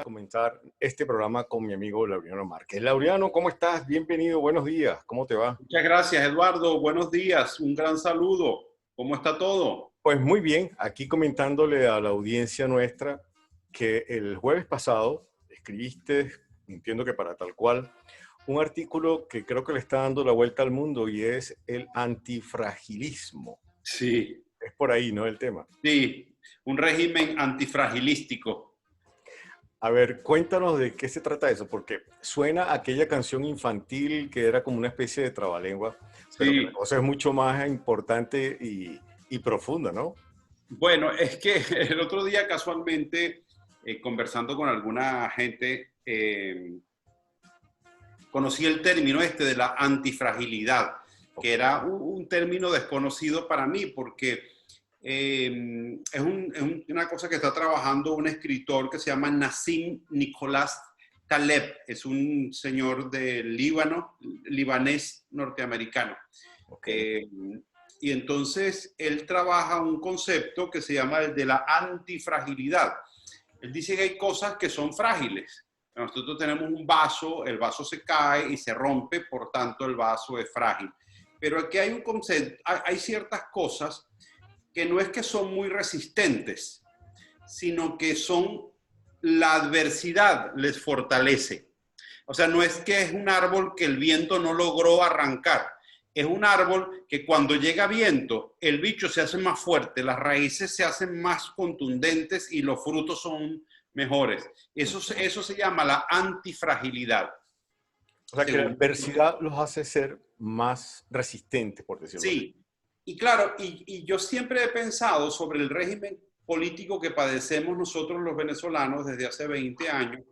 a comenzar este programa con mi amigo Laureano Márquez. Laureano, ¿cómo estás? Bienvenido, buenos días, ¿cómo te va? Muchas gracias, Eduardo. Buenos días, un gran saludo. ¿Cómo está todo? Pues muy bien, aquí comentándole a la audiencia nuestra que el jueves pasado escribiste, entiendo que para tal cual, un artículo que creo que le está dando la vuelta al mundo y es el antifragilismo. Sí, Es por ahí, ¿no? El tema. sí, un régimen antifragilístico. A ver, cuéntanos de qué se trata eso, porque suena a aquella canción infantil que era como una especie de trabalengua, pero que la Sí, cosa es mucho más importante y profunda, ¿no? bueno, es que el otro día casualmente, conversando con alguna gente, conocí el término este de la antifragilidad, que era un término desconocido para mí, porque es una cosa que está trabajando un escritor que se llama Nassim Nicolás Taleb. Es un señor del Líbano, libanés norteamericano. Ok. Eh, y entonces él trabaja un concepto que se llama el de la antifragilidad. Él dice que hay cosas que son frágiles. Nosotros tenemos un vaso, el vaso se cae y se rompe, por tanto el vaso es frágil. Pero aquí hay un concepto, hay ciertas cosas que no es que son muy resistentes, sino que son la adversidad les fortalece. O sea, no es que es un árbol que el viento no logró arrancar, es un árbol que cuando llega viento, el bicho se hace más fuerte, las raíces se hacen más contundentes y los frutos son mejores. Eso se llama la antifragilidad. O sea, que la Según. adversidad los hace ser más resistentes, por decirlo así. Sí, y claro, y yo siempre he pensado sobre el régimen político que padecemos nosotros los venezolanos desde hace 20 años,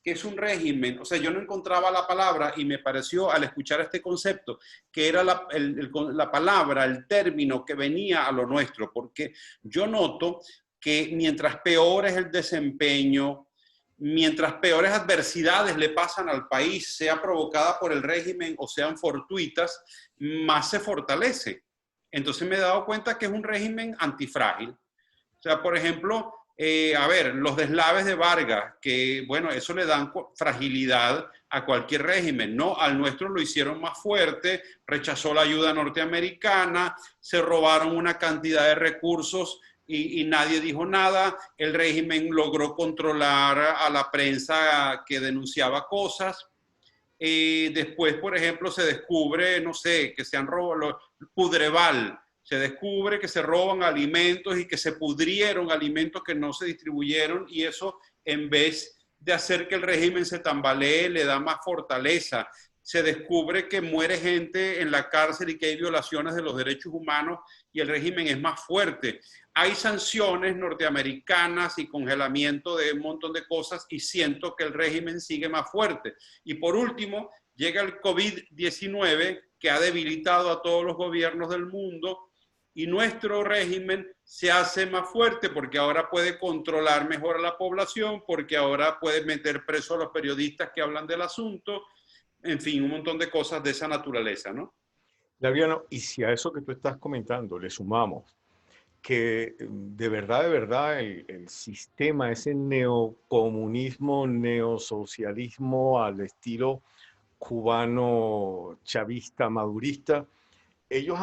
que es un régimen, o sea, yo no encontraba la palabra y me pareció al escuchar este concepto que era la palabra, el término que venía a lo nuestro, porque yo noto que mientras peor es el desempeño, mientras peores adversidades le pasan al país, sea provocada por el régimen o sean fortuitas, más se fortalece. Entonces me he dado cuenta que es un régimen antifrágil. O sea, por ejemplo, a ver, los deslaves de Vargas, que bueno, eso le dan fragilidad a cualquier régimen, ¿no? Al nuestro lo hicieron más fuerte, rechazó la ayuda norteamericana, se robaron una cantidad de recursos y nadie dijo nada. El régimen logró controlar a la prensa que denunciaba cosas. Después, por ejemplo, se descubre, no sé, que se han robado, Pudreval, se descubre que se roban alimentos y que se pudrieron alimentos que no se distribuyeron y eso en vez de hacer que el régimen se tambalee, le da más fortaleza. Se descubre que muere gente en la cárcel y que hay violaciones de los derechos humanos y el régimen es más fuerte. Hay sanciones norteamericanas y congelamiento de un montón de cosas y siento que el régimen sigue más fuerte. Y por último, llega el COVID-19 que ha debilitado a todos los gobiernos del mundo y nuestro régimen se hace más fuerte porque ahora puede controlar mejor a la población, porque ahora puede meter preso a los periodistas que hablan del asunto, en fin, un montón de cosas de esa naturaleza, ¿no? Laureano, y si a eso que tú estás comentando le sumamos que de verdad, el sistema, ese neocomunismo, neosocialismo al estilo cubano, chavista, madurista, ellos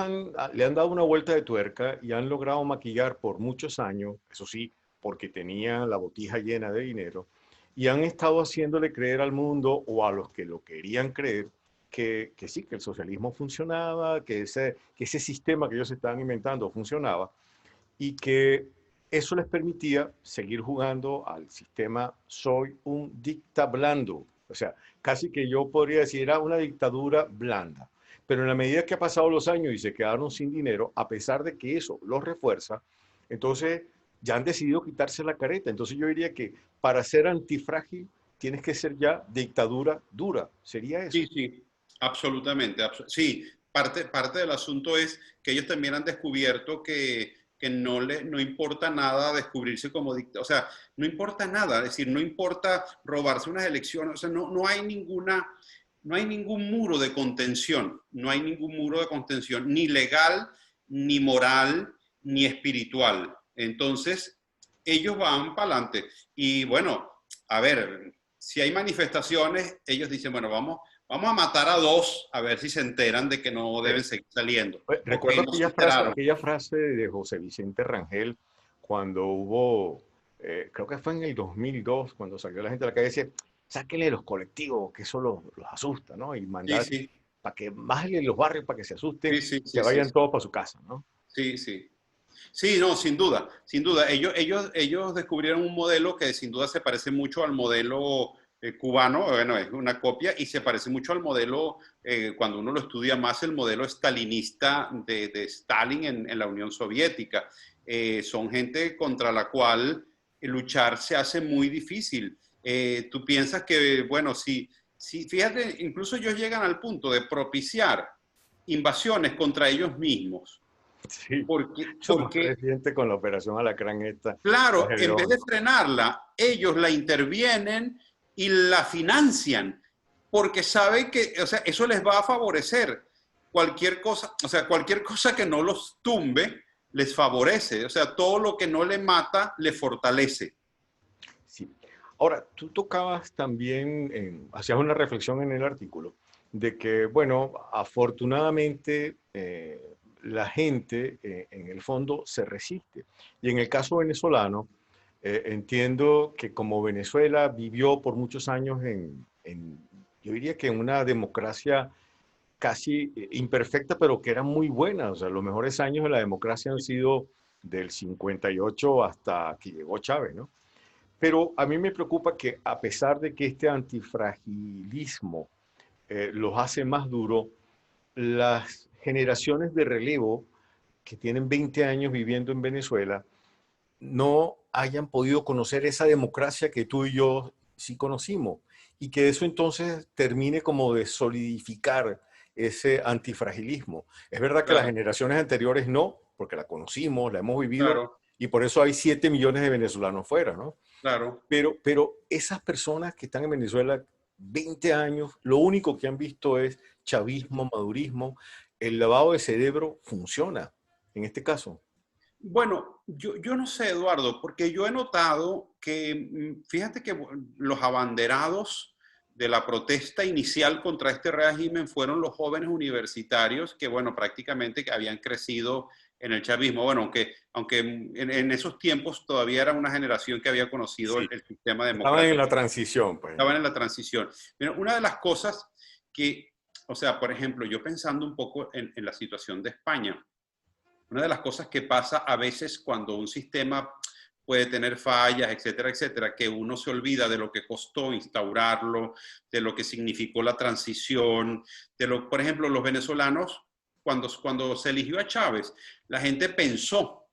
le han dado una vuelta de tuerca y han logrado maquillar por muchos años, eso sí, porque tenían la botija llena de dinero, y han estado haciéndole creer al mundo o a los que lo querían creer que sí, que el socialismo funcionaba, que ese sistema que ellos estaban inventando funcionaba y que eso les permitía seguir jugando al sistema soy un dicta blando. O sea, casi que yo podría decir era una dictadura blanda. Pero en la medida que ha pasado los años y se quedaron sin dinero, a pesar de que eso los refuerza, entonces ya han decidido quitarse la careta. Entonces yo diría que para ser antifrágil tienes que ser ya dictadura dura. Sería eso. Sí, sí, absolutamente. Sí, parte del asunto es que ellos también han descubierto que no importa nada descubrirse como dictador. O sea, no importa nada. Es decir, no importa robarse unas elecciones. O sea, no hay ningún muro de contención. No hay ningún muro de contención, ni legal, ni moral, ni espiritual. Entonces, ellos van para adelante. Y bueno, a ver, si hay manifestaciones, ellos dicen, bueno, vamos a matar a dos a ver si se enteran de que no deben seguir saliendo. Ok, Recuerdo no se enteraron. aquella frase de José Vicente Rangel cuando hubo, creo que fue en el 2002, cuando salió la gente a la calle y decía, sáquenle los colectivos, que eso los asusta, ¿no? Y Sí, mandar sí, para que bajen los barrios para que se asusten sí, sí, y que sí, sí, vayan todos para su casa, ¿no? sí, sí. Sí, no, sin duda, sin duda. Ellos descubrieron un modelo que sin duda se parece mucho al modelo cubano, bueno, es una copia y se parece mucho al modelo, cuando uno lo estudia más, el modelo stalinista de Stalin en la Unión Soviética. Son gente contra la cual luchar se hace muy difícil. Tú piensas que, bueno, si, fíjate, incluso ellos llegan al punto de propiciar invasiones contra ellos mismos. Sí, eso más Porque reciente con la operación Alacrán esta, que claro, en generó, vez de frenarla, ellos la intervienen y la financian, porque saben que, o sea, eso les va a favorecer. Cualquier cosa, o sea, cualquier cosa que no los tumbe, les favorece. O sea, todo lo que no le mata, le fortalece. sí. Ahora, tú tocabas también, hacías una reflexión en el artículo, de que, bueno, afortunadamente la gente en el fondo se resiste. Y en el caso venezolano, entiendo que como Venezuela vivió por muchos años yo diría que en una democracia casi imperfecta, pero que era muy buena. O sea, los mejores años de la democracia han sido del 58 hasta que llegó Chávez, ¿no? Pero a mí me preocupa que a pesar de que este antifragilismo los hace más duros, las generaciones de relevo que tienen 20 años viviendo en Venezuela no hayan podido conocer esa democracia que tú y yo sí conocimos y que eso entonces termine como de solidificar ese antifragilismo. Es verdad que las Claro, generaciones anteriores no, porque la conocimos, la hemos vivido claro, y por eso hay 7 millones de venezolanos fuera, ¿no? claro. Pero esas personas que están en Venezuela 20 años, lo único que han visto es chavismo, madurismo. El lavado de cerebro funciona en este caso. Bueno, yo no sé, Eduardo, porque yo he notado que, fíjate que los abanderados de la protesta inicial contra este régimen fueron los jóvenes universitarios que, bueno, prácticamente que habían crecido en el chavismo. Bueno, aunque en esos tiempos todavía era una generación que había conocido Sí, el sistema estaban en democrático, la transición, pues, estaban ¿no? en la transición. Pero una de las cosas que, o sea, por ejemplo, yo pensando un poco en la situación de España, una de las cosas que pasa a veces cuando un sistema puede tener fallas, etcétera, etcétera, que uno se olvida de lo que costó instaurarlo, de lo que significó la transición, por ejemplo, los venezolanos, cuando se eligió a Chávez, la gente pensó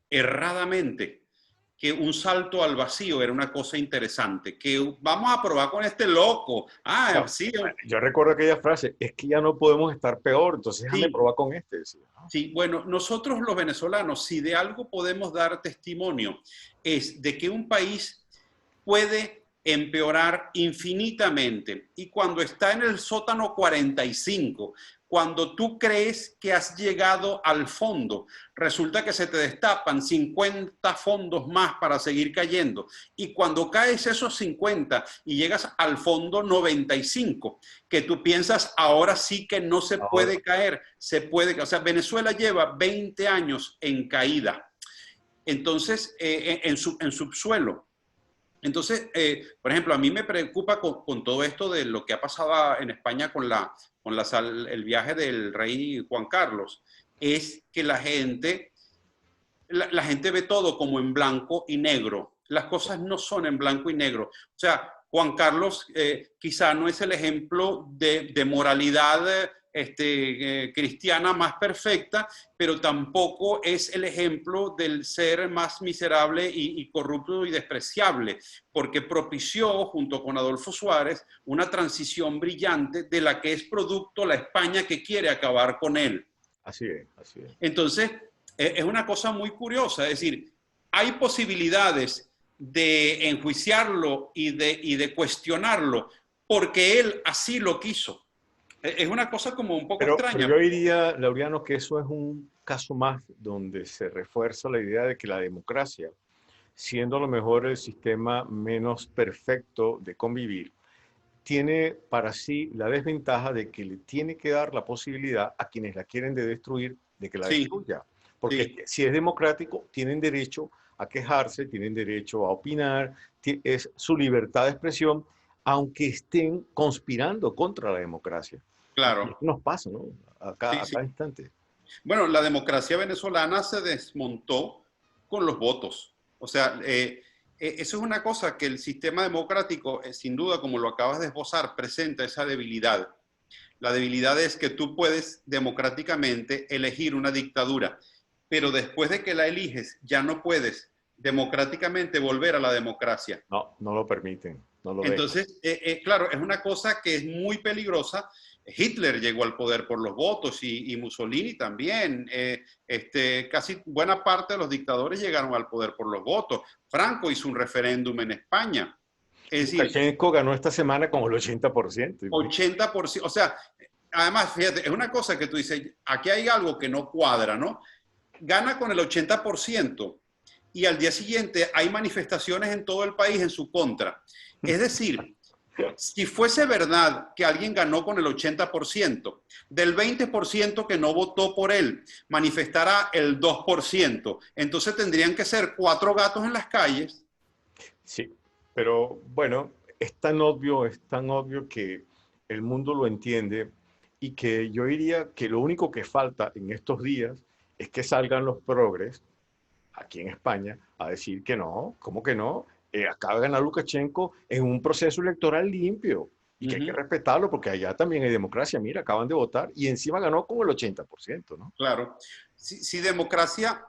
erradamente que un salto al vacío era una cosa interesante, que vamos a probar con este loco. Ah, No, sí, yo recuerdo aquella frase, es que ya no podemos estar peor, entonces déjame sí, probar con este. Decía, ¿no? sí, bueno, nosotros los venezolanos, si de algo podemos dar testimonio, es de que un país puede empeorar infinitamente. Y cuando está en el sótano 45, cuando tú crees que has llegado al fondo, resulta que se te destapan 50 fondos más para seguir cayendo. Y cuando caes esos 50 y llegas al fondo 95, que tú piensas, ahora sí que no se Ahora, puede caer, se puede, o sea, Venezuela lleva 20 años en caída. Entonces, en subsuelo. Entonces, por ejemplo, a mí me preocupa con todo esto de lo que ha pasado en España el viaje del rey Juan Carlos, es que la gente ve todo como en blanco y negro. Las cosas no son en blanco y negro. O sea, Juan Carlos quizá no es el ejemplo de moralidad cristiana más perfecta, pero tampoco es el ejemplo del ser más miserable y corrupto y despreciable, porque propició, junto con Adolfo Suárez, una transición brillante de la que es producto la España que quiere acabar con él. así es, así es. Entonces, es una cosa muy curiosa, es decir, hay posibilidades de enjuiciarlo y de cuestionarlo porque él así lo quiso. Es una cosa como un poco Pero extraña. yo diría, Laureano, que eso es un caso más donde se refuerza la idea de que la democracia siendo a lo mejor el sistema menos perfecto de convivir, tiene para sí la desventaja de que le tiene que dar la posibilidad a quienes la quieren de destruir, de que la Sí, destruya. Porque sí, si es democrático, tienen derecho a quejarse, tienen derecho a opinar, es su libertad de expresión, aunque estén conspirando contra la democracia. Y claro. esto nos pasa, ¿no? Sí, A sí. cada instante. Bueno, la democracia venezolana se desmontó con los votos. O sea, eso es una cosa que el sistema democrático, sin duda, como lo acabas de esbozar, presenta esa debilidad. La debilidad es que tú puedes democráticamente elegir una dictadura, pero después de que la eliges, ya no puedes democráticamente volver a la democracia. No, no lo permiten, no lo dejan. Entonces, claro, es una cosa que es muy peligrosa. Hitler llegó al poder por los votos y Mussolini también. Casi buena parte de los dictadores llegaron al poder por los votos. Franco hizo un referéndum en España. Es decir, Lukashenko ganó esta semana con el 80%. 80%, o sea, además, fíjate, es una cosa que tú dices, aquí hay algo que no cuadra, ¿no? Gana con el 80% y al día siguiente hay manifestaciones en todo el país en su contra. Es decir, si fuese verdad que alguien ganó con el 80%, del 20% que no votó por él, manifestará el 2%. Entonces tendrían que ser 4 gatos en las calles. Sí, pero bueno, es tan obvio que el mundo lo entiende y que yo diría que lo único que falta en estos días es que salgan los progres aquí en España a decir que no, ¿cómo que no? Acaba de ganar Lukashenko en un proceso electoral limpio y que hay que Uh-huh, respetarlo porque allá también hay democracia. Mira, acaban de votar y encima ganó con el 80%, ¿no? claro. Si democracia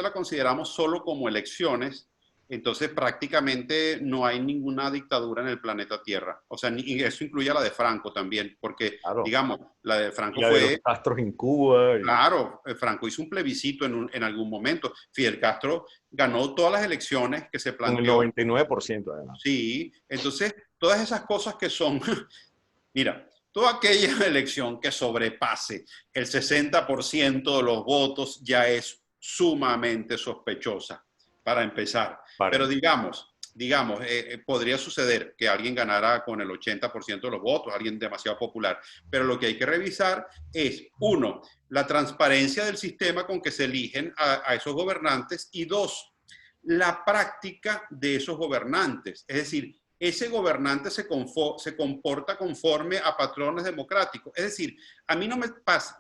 la consideramos solo como elecciones, entonces prácticamente no hay ninguna dictadura en el planeta Tierra. O sea, y eso incluye a la de Franco también, porque, Claro. digamos, la de Y Franco la de los fue. Castros en Cuba. Claro, Franco hizo un plebiscito en algún momento. Fidel Castro ganó todas las elecciones que se Con el planteó. 99% además. Sí, entonces todas esas cosas que son, mira, toda aquella elección que sobrepase el 60% de los votos ya es sumamente sospechosa, para empezar. Para, Pero digamos, podría suceder que alguien ganara con el 80% de los votos, alguien demasiado popular, pero lo que hay que revisar es, uno, la transparencia del sistema con que se eligen a esos gobernantes y dos, la práctica de esos gobernantes. Es decir, ese gobernante se comporta conforme a patrones democráticos. Es decir, a mí no me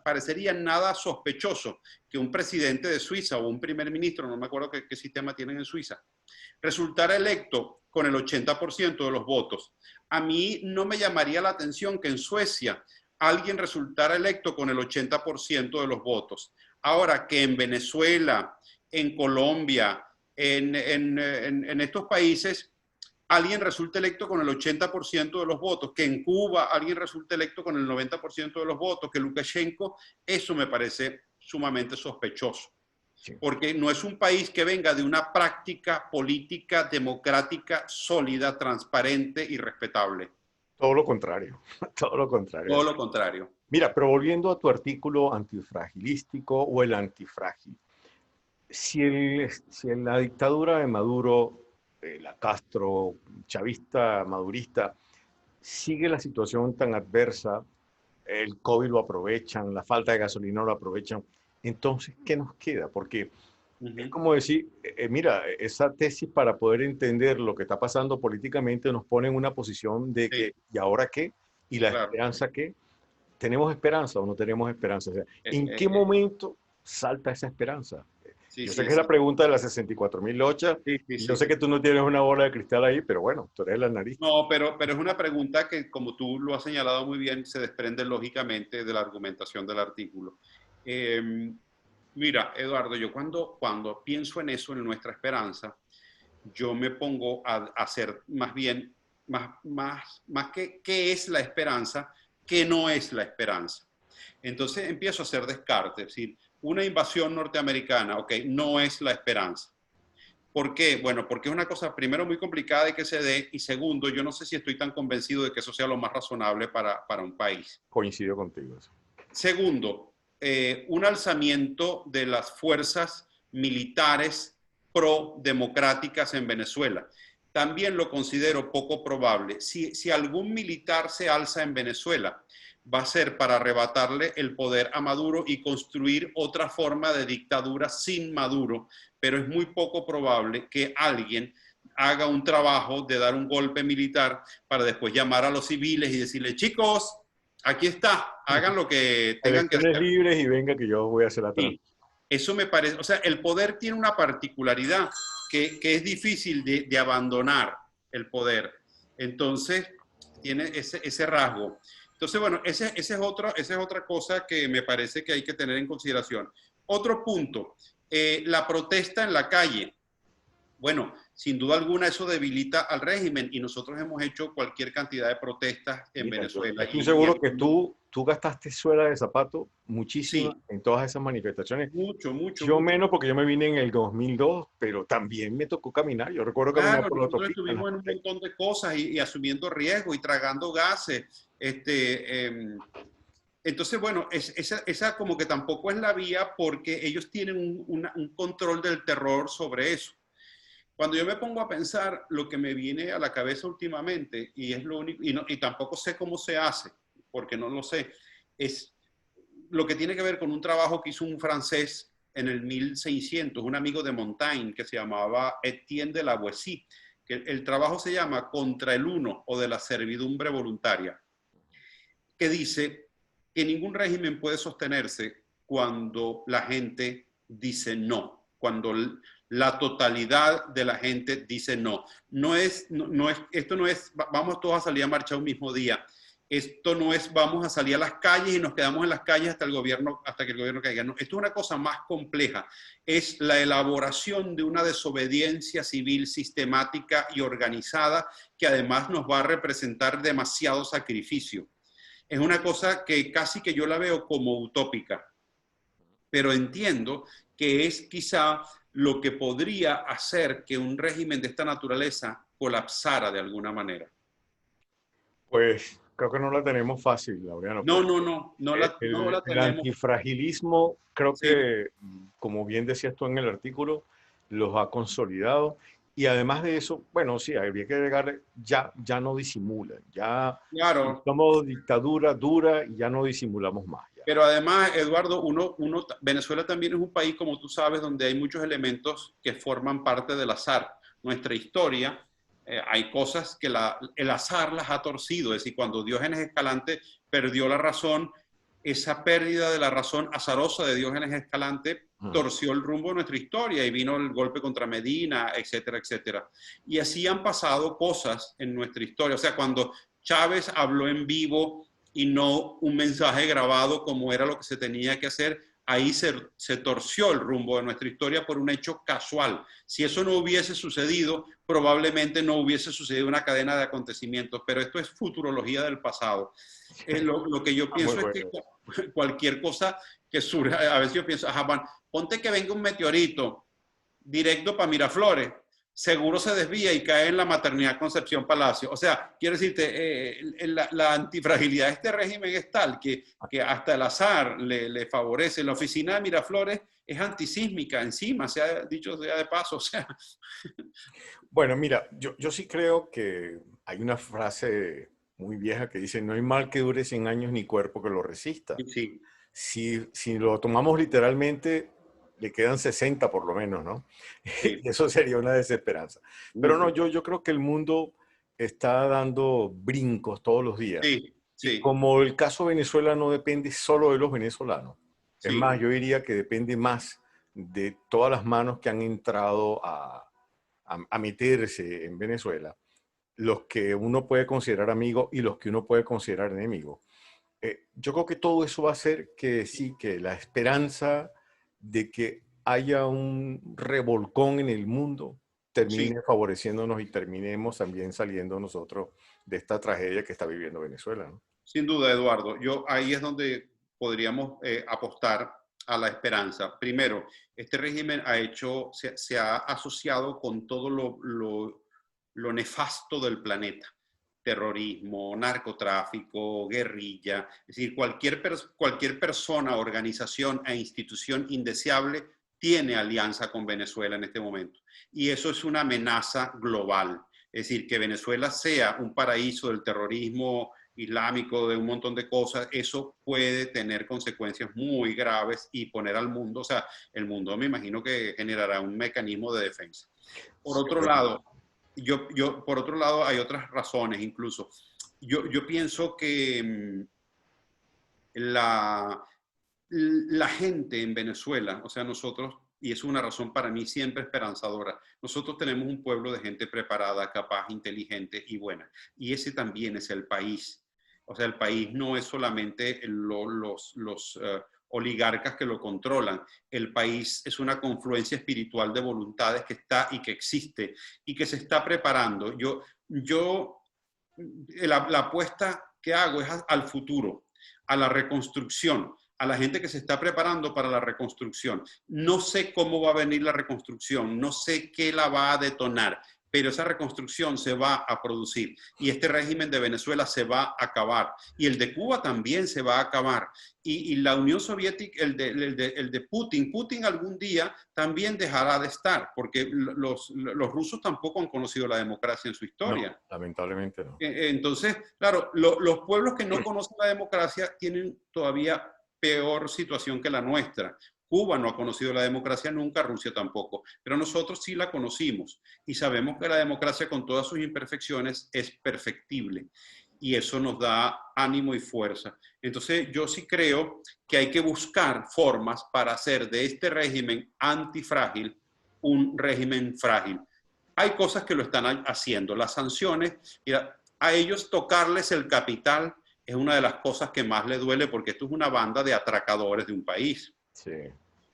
parecería nada sospechoso que un presidente de Suiza o un primer ministro, no me acuerdo qué sistema tienen en Suiza, resultara electo con el 80% de los votos. A mí no me llamaría la atención que en Suecia alguien resultara electo con el 80% de los votos. Ahora que en Venezuela, en Colombia, en estos países alguien resulta electo con el 80% de los votos, que en Cuba alguien resulta electo con el 90% de los votos, que Lukashenko, eso me parece sumamente sospechoso, sí, porque no es un país que venga de una práctica política democrática sólida, transparente y respetable. todo lo contrario, todo lo contrario. Todo lo contrario. Mira, pero volviendo a tu artículo antifragilístico o el antifrágil, si la dictadura de Maduro, la Castro, chavista, madurista, sigue la situación tan adversa, el COVID lo aprovechan, la falta de gasolina lo aprovechan, entonces, ¿qué nos queda? Porque es Uh-huh. como decir, mira, esa tesis para poder entender lo que está pasando políticamente nos pone en una posición de Sí, que, ¿y ahora qué? ¿Y la claro. esperanza qué? ¿Tenemos esperanza o no tenemos esperanza? O sea, Eh, ¿en qué eh, eh, momento salta esa esperanza? sí, Yo sé sí, que es la sí. pregunta de las 64.000 lochas, Sí, sí, y yo sí. sé que tú no tienes una bola de cristal ahí, pero bueno, tú eres el analista. No, pero es una pregunta que, como tú lo has señalado muy bien, se desprende lógicamente de la argumentación del artículo. Eh, Mira, Eduardo, yo cuando pienso en eso, en nuestra esperanza, yo me pongo a hacer más bien, más que qué es la esperanza, qué no es la esperanza. Entonces empiezo a hacer descarte, es decir, una invasión norteamericana, ok, no es la esperanza. ¿Por qué? Bueno, porque es una cosa, primero, muy complicada de que se dé, y segundo, yo no sé si estoy tan convencido de que eso sea lo más razonable para un país. Coincido contigo. Eso. Segundo, un alzamiento de las fuerzas militares pro-democráticas en Venezuela. También lo considero poco probable. Si algún militar se alza en Venezuela, va a ser para arrebatarle el poder a Maduro y construir otra forma de dictadura sin Maduro, pero es muy poco probable que alguien haga un trabajo de dar un golpe militar para después llamar a los civiles y decirle, chicos, aquí está, hagan lo que tengan que Elecciones hacer. libres y venga que yo voy a hacer la Sí, transición. eso me parece, o sea, el poder tiene una particularidad que es difícil de abandonar el poder. Entonces, tiene ese rasgo. Entonces, bueno, esa es otra cosa que me parece que hay que tener en consideración. Otro punto, la protesta en la calle. Bueno, sin duda alguna eso debilita al régimen y nosotros hemos hecho cualquier cantidad de protestas en Mira, yo Venezuela. estoy seguro que tú gastaste suela de zapato muchísima Sí, en todas esas manifestaciones. mucho, mucho, Yo mucho. menos porque yo me vine en el 2002, pero también me tocó caminar. Yo recuerdo caminar Claro, por la nosotros autopista en las estuvimos en un protestas. montón de cosas y asumiendo riesgos y tragando gases. Entonces, bueno, esa como que tampoco es la vía porque ellos tienen un control del terror sobre eso. Cuando yo me pongo a pensar, lo que me viene a la cabeza últimamente, y es lo único, y tampoco sé cómo se hace, porque no lo sé, es lo que tiene que ver con un trabajo que hizo un francés en el 1600, un amigo de Montaigne que se llamaba Etienne de la Boétie, que el trabajo se llama Contra el Uno o de la servidumbre voluntaria, que dice que ningún régimen puede sostenerse cuando la gente dice no, cuando la totalidad de la gente dice no. Esto no es, vamos todos a salir a marchar un mismo día. Esto no es, vamos a salir a las calles y nos quedamos en las calles hasta que el gobierno caiga. No, esto es una cosa más compleja. Es la elaboración de una desobediencia civil sistemática y organizada que además nos va a representar demasiado sacrificio. Es una cosa que casi que yo la veo como utópica, pero entiendo que es quizá lo que podría hacer que un régimen de esta naturaleza colapsara de alguna manera. Pues creo que no la tenemos fácil, Laureano, No, no, porque no, no el, la el tenemos. antifragilismo, creo Sí, que, como bien decías tú en el artículo, los ha consolidado. Y además de eso, bueno, sí, habría que agregar, ya no disimulan, ya claro. somos dictadura dura y ya no disimulamos más. Ya. Pero además, Eduardo, Venezuela también es un país, como tú sabes, donde hay muchos elementos que forman parte del azar. Nuestra historia, hay cosas que el azar las ha torcido. Es decir, cuando Diógenes Escalante perdió la razón, esa pérdida de la razón azarosa de Diógenes Escalante torció el rumbo de nuestra historia y vino el golpe contra Medina, etcétera, etcétera. Y así han pasado cosas en nuestra historia. O sea, cuando Chávez habló en vivo y no un mensaje grabado como era lo que se tenía que hacer, ahí se torció el rumbo de nuestra historia por un hecho casual. Si eso no hubiese sucedido, probablemente no hubiese sucedido una cadena de acontecimientos, pero esto es futurología del pasado. Lo que yo Muy pienso es bueno. que cualquier cosa que surja, a veces yo pienso, ajá, bueno, ponte que venga un meteorito directo para Miraflores, seguro se desvía y cae en la maternidad Concepción Palacio. O sea, quiero decirte, la antifragilidad de este régimen es tal que hasta el azar le favorece. La oficina de Miraflores es antisísmica encima, se ha dicho sea de paso. O sea, Bueno, mira, yo sí creo que hay una frase muy vieja que dice, no hay mal que dure 100 años ni cuerpo que lo resista. sí, Si lo tomamos literalmente, le quedan 60 por lo menos, ¿no? sí, Y eso sería una desesperanza. Pero no, mucho. yo creo que el mundo está dando brincos todos los días. Sí, Y sí, como el caso Venezuela no depende solo de los venezolanos, es sí. más, yo diría que depende más de todas las manos que han entrado a meterse en Venezuela, los que uno puede considerar amigos y los que uno puede considerar enemigos. Yo creo que todo eso va a hacer que sí, que la esperanza de que haya un revolcón en el mundo Sí, termine favoreciéndonos y terminemos también saliendo nosotros de esta tragedia que está viviendo Venezuela, ¿no? sin duda, Eduardo. Ahí es donde podríamos apostar a la esperanza. Primero, este régimen se ha asociado con todo lo nefasto del planeta. Terrorismo, narcotráfico, guerrilla. Es decir, cualquier persona, organización e institución indeseable tiene alianza con Venezuela en este momento. Y eso es una amenaza global. Es decir, que Venezuela sea un paraíso del terrorismo islámico, de un montón de cosas, eso puede tener consecuencias muy graves y poner al mundo, o sea, el mundo me imagino que generará un mecanismo de defensa. Por otro lado, por otro lado, hay otras razones incluso. Yo pienso que la gente en Venezuela, o sea, nosotros, y es una razón para mí siempre esperanzadora, nosotros tenemos un pueblo de gente preparada, capaz, inteligente y buena. Y ese también es el país. O sea, el país no es solamente los oligarcas que lo controlan. El país es una confluencia espiritual de voluntades que está y que existe y que se está preparando. La apuesta que hago es al futuro, a la reconstrucción, a la gente que se está preparando para la reconstrucción. No sé cómo va a venir la reconstrucción, no sé qué la va a detonar, pero esa reconstrucción se va a producir y este régimen de Venezuela se va a acabar y el de Cuba también se va a acabar y la Unión Soviética, el de Putin algún día también dejará de estar porque los rusos tampoco han conocido la democracia en su historia. No, lamentablemente no. Entonces, claro, los pueblos que no conocen la democracia tienen todavía peor situación que la nuestra. Cuba no ha conocido la democracia nunca, Rusia tampoco, pero nosotros sí la conocimos y sabemos que la democracia con todas sus imperfecciones es perfectible y eso nos da ánimo y fuerza. Entonces yo sí creo que hay que buscar formas para hacer de este régimen antifrágil un régimen frágil. Hay cosas que lo están haciendo, las sanciones, mira, a ellos tocarles el capital es una de las cosas que más les duele porque esto es una banda de atracadores de un país. Sí.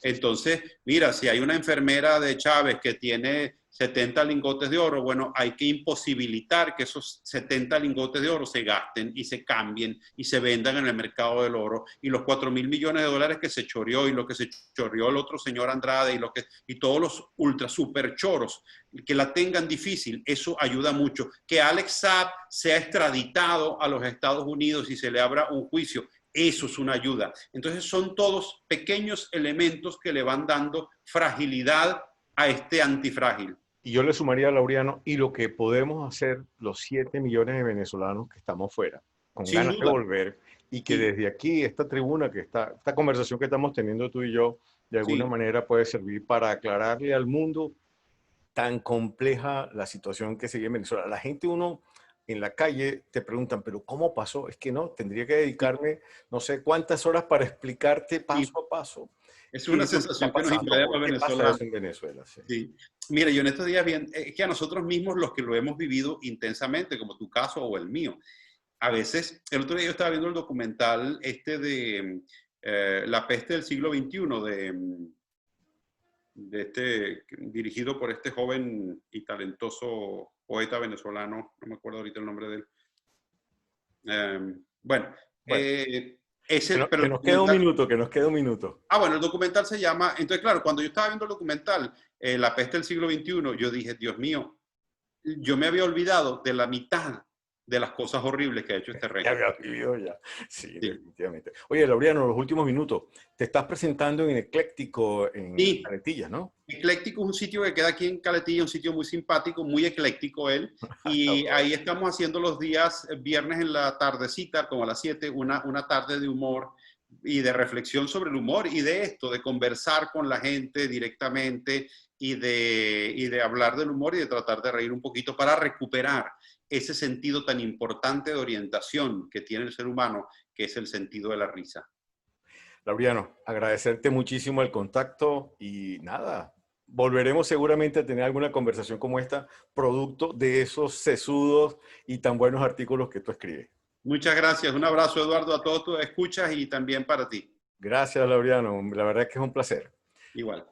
Entonces, mira, si hay una enfermera de Chávez que tiene 70 lingotes de oro, bueno, hay que imposibilitar que esos 70 lingotes de oro se gasten y se cambien y se vendan en el mercado del oro. Y los 4.000 millones de dólares que se choreó y lo que se choreó el otro señor Andrade y todos los ultra super choros que la tengan difícil, eso ayuda mucho. Que Alex Saab sea extraditado a los Estados Unidos y se le abra un juicio. Eso es una ayuda. Entonces son todos pequeños elementos que le van dando fragilidad a este antifrágil. Y yo le sumaría, Laureano, y lo que podemos hacer los 7 millones de venezolanos que estamos fuera, con Sin ganas de duda. volver, y que Sí. desde aquí, esta tribuna, esta conversación que estamos teniendo tú y yo, de alguna Sí. manera puede servir para aclararle al mundo tan compleja la situación que se vive en Venezuela. La gente, uno en la calle, te preguntan, pero ¿cómo pasó? Es que no, tendría que dedicarme no sé cuántas horas para explicarte paso a paso Es qué una es lo que está sensación que nos pasando, invade a por los qué pasa venezolanos. eso en Venezuela. Sí. Sí. Mira, yo en estos días es que a nosotros mismos, los que lo hemos vivido intensamente, como tu caso o el mío, a veces, el otro día yo estaba viendo el documental de La peste del siglo XXI, dirigido por este joven y talentoso poeta venezolano, no me acuerdo ahorita el nombre de él. Bueno, Bueno, pero que nos queda un minuto, que nos queda un minuto. Bueno, el documental se llama, entonces claro, cuando yo estaba viendo el documental, La peste del siglo XXI, yo dije, Dios mío, yo me había olvidado de la mitad de las cosas horribles que ha hecho este Ya régimen. había vivido ya. Sí, Sí. definitivamente. Oye, Laureano, los últimos minutos. Te estás presentando en Ecléctico en Sí. Caletilla, ¿no? Ecléctico es un sitio que queda aquí en Caletilla, un sitio muy simpático, muy ecléctico él, y ahí estamos haciendo los días viernes en la tardecita, como a las 7, una tarde de humor y de reflexión sobre el humor y de esto, de conversar con la gente directamente y de hablar del humor y de tratar de reír un poquito para recuperar ese sentido tan importante de orientación que tiene el ser humano, que es el sentido de la risa. Laureano, agradecerte muchísimo el contacto y nada, volveremos seguramente a tener alguna conversación como esta, producto de esos sesudos y tan buenos artículos que tú escribes. Muchas gracias. Un abrazo, Eduardo, a todos tus escuchas y también para ti. Gracias, Laureano. La verdad es que es un placer. Igual.